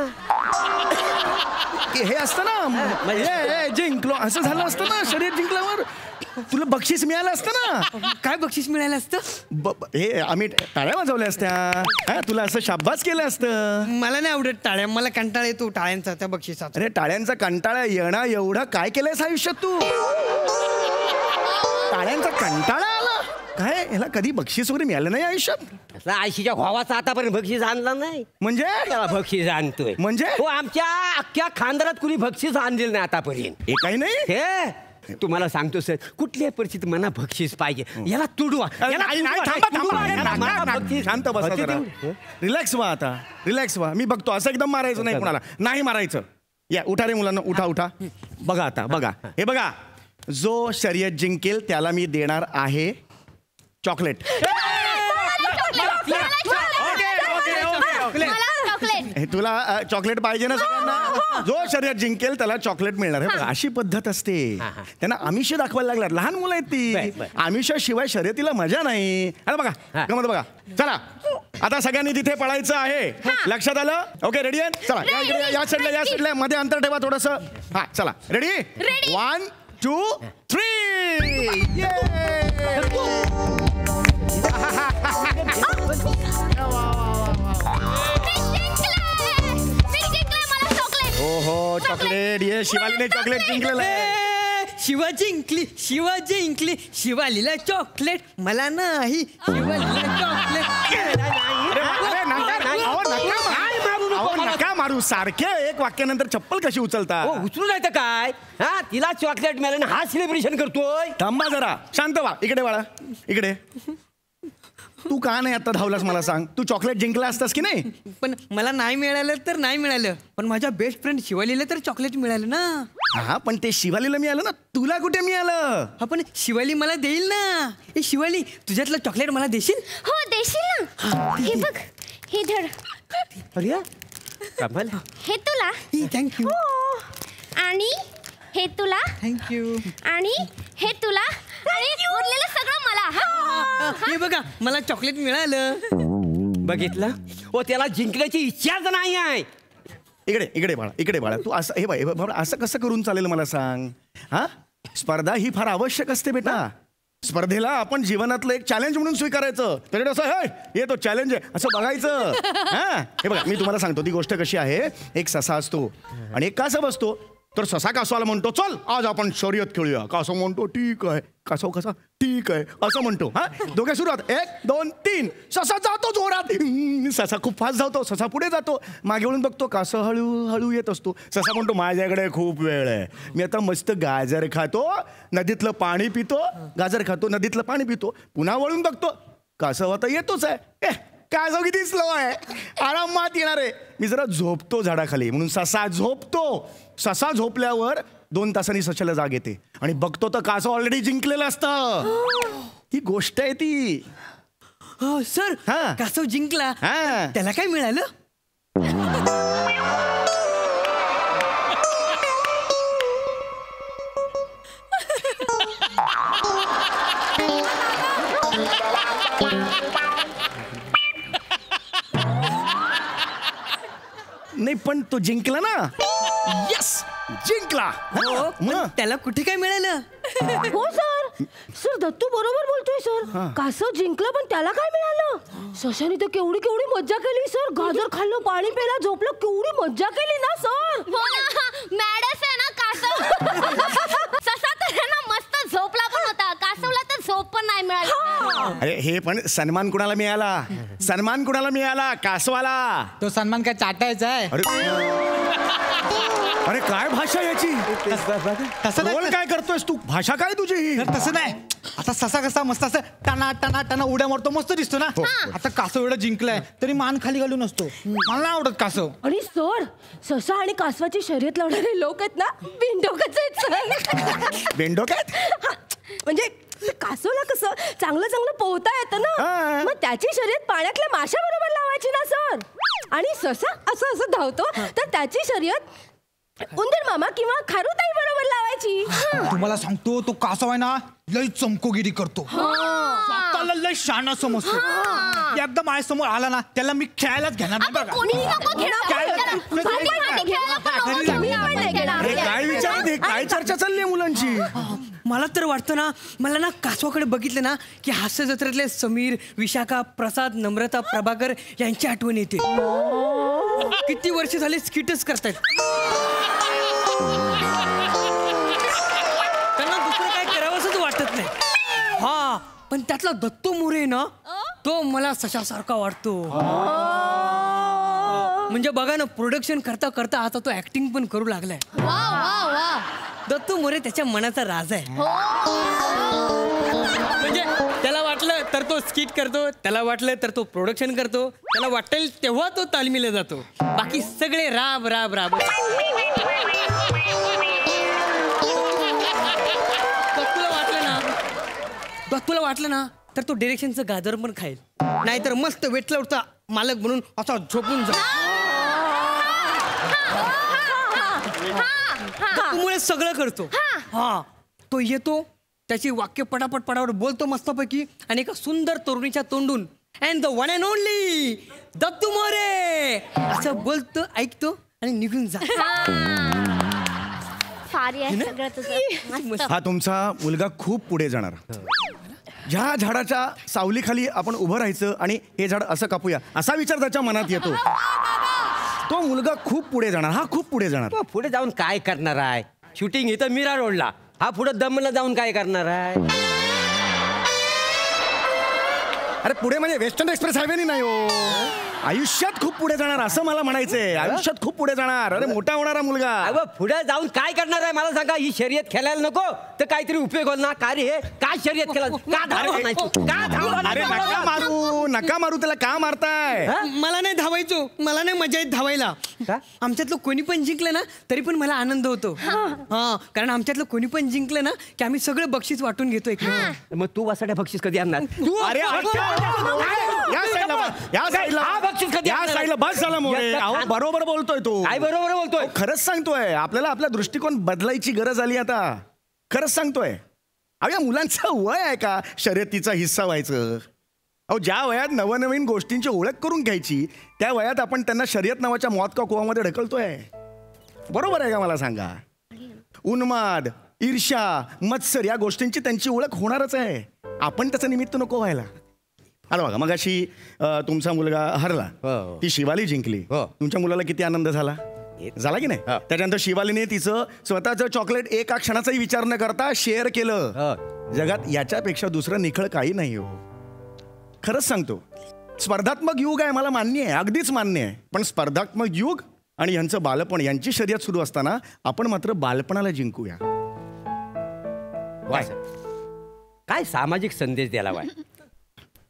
हे असतं ना जिंकलो असं झालं असतं ना. शर्यत जिंकल्यावर तुला बक्षीस मिळालं असतं ना. काय बक्षीस मिळालं असतं? हे आम्ही टाळ्या वाजवल्या असत्या. तुला असं शाब्बास केलं असतं. मला नाही आवडत टाळ्या, मला कंटाळा येतो टाळ्यांचा त्या बक्षिसाचा. अरे टाळ्यांचा कंटाळा येणं एवढं काय केलंयस आयुष्यात तू? टाळ्यांचा कंटाळा आला काय? ह्याला कधी बक्षीस वगैरे मिळालं नाही आयुष्यात? आयशीच्या भावाचा आतापर्यंत बक्षीस आणला नाही. म्हणजे बक्षीस आणतोय म्हणजे हो आमच्या अख्ख्या खानदारात कुणी बक्षीस आणलेलं नाही आतापर्यंत. हे काही नाही. हे तुम्हाला सांगतो सर, कुठल्याही परिस्थितीत मला बक्षीस पाहिजे. याला तुडवा. शांत बसा जरा. रिलॅक्स व्हा आता. रिलॅक्स व्हा. मी बघतो असं एकदम मारायचं नाही कोणाला. नाही मारायचं. या उठा रे मुलांना. उठा. बघा आता बघा. हे बघा, जो शर्यत जिंकेल त्याला मी देणार आहे चॉकलेट. तुला चॉकलेट पाहिजे ना सगळ्यांना? जो शर्यत जिंकेल त्याला चॉकलेट मिळणार आहे. अशी पद्धत असते. त्यांना आमिष दाखवायला लागणार. लहान मुलं आहेत ती. आमिषाशिवाय शर्यतीला मजा नाही. अरे बघा गमत बघा. चला आता सगळ्यांनी तिथे पळायचं आहे. लक्षात आलं? ओके रेडी आहे? चला या साईडला मध्ये अंतर ठेवा थोडस. हा चला रेडी. 1 2 3. ओहो चॉकलेट. ये शिवालीने चॉकलेट जिंकलेलं आहे. शिवा जिंकली. शिवालीला चॉकलेट, मला नाही. शिवालीला चॉकलेट. नका मारू. सारखे एक वाक्यानंतर चप्पल कशी उचलता? उचलून जायचं काय? हा तिला चॉकलेट मिळालं, हा सेलिब्रेशन करतोय. थांबा जरा. शांत व्हा. इकडे बाळा इकडे. तू का नाही आता धावलास मला सांग? तू चॉकलेट जिंकला असतास की नाही? पण मला नाही मिळालं तर नाही मिळालं, पण माझ्या बेस्ट फ्रेंड शिवालीला तर चॉकलेट मिळालं ना. हा पण ते शिवालीला मिळालं ना, तुला कुठे मिळालं? हा पण शिवाली मला देईल ना. ए शिवाली, तुझ्यातलं चॉकलेट मला देशील? हो देशील ना. हे बघ, हे धर. अरे कमाल. हे तुला. थँक्यू. आणि हे तुला. थँक्यू. आणि हे तुला. आणि उरलेलं सगळं मला. हे बघा मला चॉकलेट मिळालं. बघितलं? ओ त्याला जिंकण्याची इच्छाच नाही आहे. इकडे बाळा तू असं हे बाबा असं कसं करून चालेल मला सांग? हा स्पर्धा ही फार आवश्यक असते बेटा. स्पर्धेला आपण जीवनातलं एक चॅलेंज म्हणून स्वीकारायचं. त्याच्याकडे असं हे तो चॅलेंज आहे असं बघायचं. हा हे बघा मी तुम्हाला सांगतो ती गोष्ट कशी आहे. एक ससा असतो आणि एक कासव असतो. तर ससा कासवाला म्हणतो चल आज आपण शर्यत खेळूया. कासव म्हणतो ठीक आहे. कासव कसा ठीक आहे असं म्हणतो. हा दोघे सुरुवात 1 2 3. ससा जातो जोरात. ससा खूप फास्ट धावतो. ससा पुढे जातो. मागे वळून बघतो कासव हळूहळू येत असतो. ससा म्हणतो माझ्याकडे खूप वेळ आहे. मी आता मस्त गाजर खातो, नदीतलं पाणी पितो. गाजर खातो, नदीतलं पाणी पितो. पुन्हा वळून बघतो कासव आता येतोच आहे. कासव किती स्लो आहे. आरामात येणार आहे. मी जरा झोपतो झाडाखाली म्हणून ससा झोपतो. ससा झोपल्यावर 2 तासांनी सशाला जाग येते आणि बघतो तर कासव ऑलरेडी जिंकलेलं असतं. ही गोष्ट आहे ती. हो सर. कासव जिंकला. त्याला काय मिळालं? नाही पण तो जिंकला ना. यस जिंकला. मग त्याला कुठे काय मिळालं? हो सर. सर दत्तू बरोबर बोलतोय सर. कासव जिंकलं पण त्याला काय मिळालं? सशाने तर केवढी केवढी मज्जा केली सर. गाजर खाल्लं, पाणी प्यायला, झोपलं, केवढी मज्जा केली ना सर. मॅडस आहे ना कासव. ससा तर आहे ना मस्त झोपला पण होता. कासवला तर झोप पण नाही मिळाली. अरे हे पण सन्मान कुणाला मिळाला? सन्मान कुणाला मिळाला? कासवाला. तो सन्मान काय चाटायचा आहे? अरे काय भाषा याची? तसं रोल काय करतोयस तू? भाषा काय तुझी ही? तसं नाही. आता ससा कसा मस्त असं टना टना टना उड्या मारतो, मस्त दिसतो ना. आता कासव एवढं जिंकलाय तरी मान खाली घालून असतो. मला नाही आवडत कासव. आणि सर ससा आणि कासवाची शर्यत लावणारे लोक आहेत ना बिनडोकच आहेत सर. बेंडोक्यात? म्हणजे कासवला कसं चांगलं चांगलं पोहता येतं ना, मग त्याची शर्यत पाण्यातल्या माशा बरोबर लावायची ना सर. आणि ससा असं असं धावतो तर त्याची शर्यत उंदीर मामा किंवा खारुताई बरोबर लावायची. तुम्हाला सांगतो तो कासव आहे ना लय चमकोगिरी करतो. स्वतःला लय शहाणा समजतो. एकदा माझ्यासमोर आला ना त्याला मी खेळायलाच घेणार नाही बघा. काय विचारते? काय चर्चा चालली आहे मुलांची? मला तर वाटतं ना, मला ना कासवाकडे बघितलं ना की हास्य जत्रेतले समीर, विशाखा, प्रसाद, नम्रता, प्रभाकर यांची आठवण येते. किती वर्ष झाले स्किटच करतायत. त्यांना दुसरं काय करावंसच वाटत नाही. हा पण त्यातला दत्तू मोरे ना तो मला सशासारखा वाटतो. म्हणजे बघा ना प्रोडक्शन करता करता आता तो ऍक्टिंग पण करू लागलाय. दत्तू मोरे त्याच्या मनाचा राज आहे. म्हणजे त्याला वाटलं तर तो स्किट करतो, त्याला वाटलं तर तो प्रोडक्शन करतो, त्याला वाटेल तेव्हा तो तालमीला जातो. बाकी सगळे राब राब राब. तुला वाटलं ना तर तो डिरेक्शनचं गाजर पण खाईल. नाहीतर मस्त वेटला उठता मालक म्हणून असा झोपून जा. त्यामुळे सगळं करतो. हा तो येतो, त्याची वाक्य पटापट पटापट बोलतो मस्तपैकी आणि एका सुंदर तरुणीच्या तोंडून and the one and only Dattu More असं बोलतो, ऐकतो आणि निघून जा. हा तुमचा मुलगा खूप पुढे जाणार. ज्या झाडाच्या सावलीखाली आपण उभं राहायचं आणि हे झाड असं कापूया असा विचार त्याच्या मनात येतो. तो मुलगा खूप पुढे जाणार. हा खूप पुढे जाणार. पुढे जाऊन काय करणार आहे? शूटिंग इथं मीरा रोडला. हा पुढे दमला जाऊन काय करणार आहे? अरे पुढे म्हणजे वेस्टर्न एक्सप्रेस हायवे नाही हो. आयुष्यात खूप पुढे जाणार असं मला म्हणायचंय. आयुष्यात खूप पुढे जाणार. अरे मोठा होणारा मुलगा. पुढे जाऊन काय करणार आहे मला सांगा. ही शर्यत खेळायला नको तर काहीतरी उपयोग होईल ना. काय रे काय शर्यत खेळायला का धावणार? अरे नका मारू, नका मारू. त्याला का मारताय? मला नाही धावायचो, मला नाही मजा येत धावायला. आमच्यातलं कोणी पण जिंकलं ना तरी पण मला आनंद होतो. हा कारण आमच्यातलं कोणी पण जिंकलं ना की आम्ही सगळं बक्षीस वाटून घेतो. मग तू वासाड्या बक्षीस कधी आणणार? अरे या साईडला बस झाला मोरे. बरोबर बोलतोय तो. काय बरोबर बोलतोय? खरंच सांगतोय. आपल्याला आपला दृष्टिकोन बदलायची गरज आली आता. खरंच सांगतोय. अहो या मुलांचं वय आहे का शर्यतीचा हिस्सा व्हायचं? अहो ज्या वयात नवनवीन गोष्टींची ओळख करून घ्यायची त्या वयात आपण त्यांना शर्यत नावाच्या मौत का कुवामध्ये ढकलतोय. बरोबर आहे का मला सांगा? उन्माद, ईर्ष्या, मत्सर या गोष्टींची त्यांची ओळख होणारच आहे. आपण त्याचं निमित्त नको व्हायला. आला बघा मगाशी तुमचा मुलगा हरला, ती शिवाली जिंकली. तुमच्या मुलाला किती आनंद झाला की नाही? त्याच्यानंतर शिवालीने तिचं स्वतःचं चॉकलेट एका क्षणाचाही विचार न करता शेअर केलं. जगात याच्यापेक्षा दुसरं निखळ काही नाही हो. खरंच सांगतो. स्पर्धात्मक युग आहे मला मान्य आहे, अगदीच मान्य आहे. पण स्पर्धात्मक युग आणि यांचं बालपण यांची शर्यत सुरू असताना आपण मात्र बालपणाला जिंकूया. काय सामाजिक संदेश द्यायला वाय.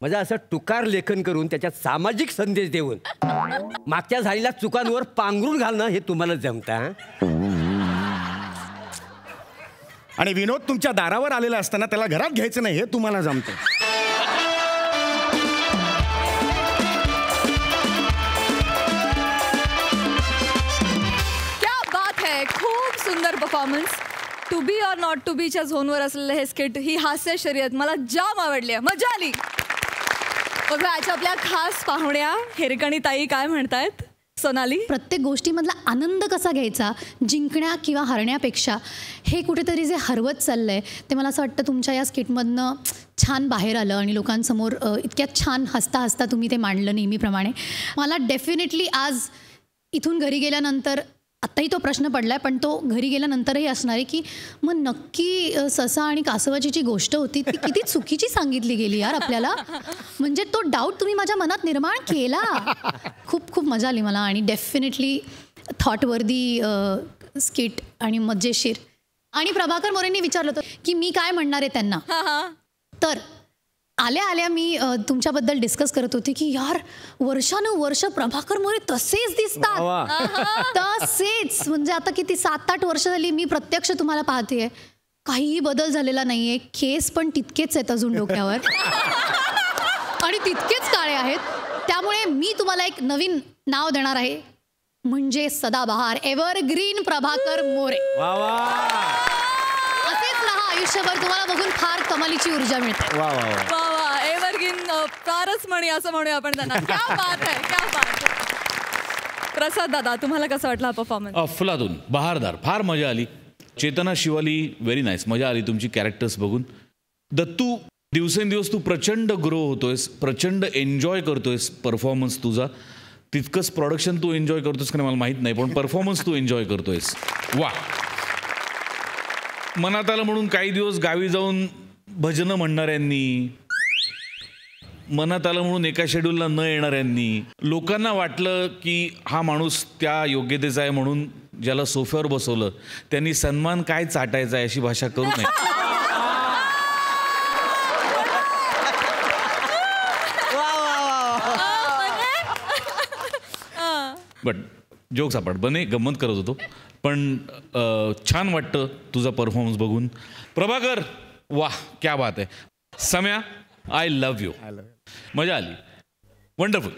म्हणजे असं टुकार लेखन करून त्याच्यात सामाजिक संदेश देऊन मागच्या झालेल्या चुकांवर पांघरून घालणं हे तुम्हाला जमतं. आणि विनोद तुमच्या दारावर आलेला असताना त्याला घरात घ्यायचं नाही हे तुम्हाला जमतं. क्या बात है. खूप सुंदर performance. To be or not to बीच्या झोनवर असलेलं हे स्किट, ही हास्य शर्यत मला जाम आवडली. मजा आली. बघा आज आपल्या खास पाहुण्या हिरकणी ताई काय म्हणतायत. सोनाली? प्रत्येक गोष्टीमधला आनंद कसा घ्यायचा जिंकण्या किंवा हरण्यापेक्षा, हे कुठेतरी जे हरवत चाललंय ते मला असं वाटतं तुमच्या या स्किटमधनं छान बाहेर आलं आणि लोकांसमोर इतक्या छान हसता हसता तुम्ही ते मांडलं नेहमीप्रमाणे. मला डेफिनेटली आज इथून घरी गेल्यानंतर, आत्ताही तो प्रश्न पडलाय पण तो घरी गेल्यानंतरही असणार आहे की मग नक्की ससा आणि कासवाची जी गोष्ट होती ती किती चुकीची सांगितली गेली यार आपल्याला. म्हणजे तो डाऊट तुम्ही माझ्या मनात निर्माण केला. खूप खूप मजा आली मला आणि डेफिनेटली थॉटवर्दी स्किट आणि मजेशीर. आणि प्रभाकर मोरेंनी विचारलं होतं की मी काय म्हणणार आहे त्यांना, तर आल्या आल्या मी तुमच्याबद्दल डिस्कस करत होते की यार वर्षानुवर्ष प्रभाकर मोरे तसेच दिसतात, तसेच. म्हणजे आता किती 7-8 वर्ष झाली मी प्रत्यक्ष तुम्हाला पाहतेय, काहीही बदल झालेला नाहीये. केस पण तितकेच आहेत अजून डोक्यावर आणि तितकेच काळे आहेत. त्यामुळे मी तुम्हाला एक नवीन नाव देणार आहे, म्हणजे सदाबहार एव्हरग्रीन प्रभाकर मोरे. असेच रहा आयुष्यभर, तुम्हाला बघून फार कमालीची ऊर्जा मिळते. वा वा, एव्हरग्रीन फारच म्हणी असं म्हणूया आपण त्यांना. क्या बात आहे, क्या बात आहे. प्रसाद दादा, तुम्हाला कसं वाटला हा परफॉर्मन्स? अफलातून, बहारदार, फार मजा आली. चेतना शिवाली व्हेरी नाईस, मजा आली तुमची कॅरेक्टर्स बघून. दत्तू, दिवसेंदिवस तू प्रचंड ग्रो होतोयस, प्रचंड एन्जॉय करतोयस परफॉर्मन्स तुझा. तितकंच प्रोडक्शन तू एन्जॉय करतोस का मला माहीत नाही, पण परफॉर्मन्स तू एन्जॉय करतोयस. वा. मनात आलं म्हणून काही दिवस गावी जाऊन भजनं म्हणणाऱ्यांनी, मनात आलं म्हणून एका शेड्यूलला न येणाऱ्यांनी, लोकांना वाटलं की हा माणूस त्या योग्यतेचा आहे म्हणून ज्याला सोफ्यावर बसवलं त्यांनी सन्मान काय चाटायचा आहे अशी भाषा करू नये. बट जोक्स आपण बने गंमत करत होतो, पण छान वाटतं तुझा परफॉर्मन्स बघून. प्रभाकर, वाह क्या बात आहे. सम्या, आय लव्ह यू. मजा आली. वंडरफुल.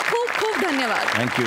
खूप खूप धन्यवाद. थँक्यू.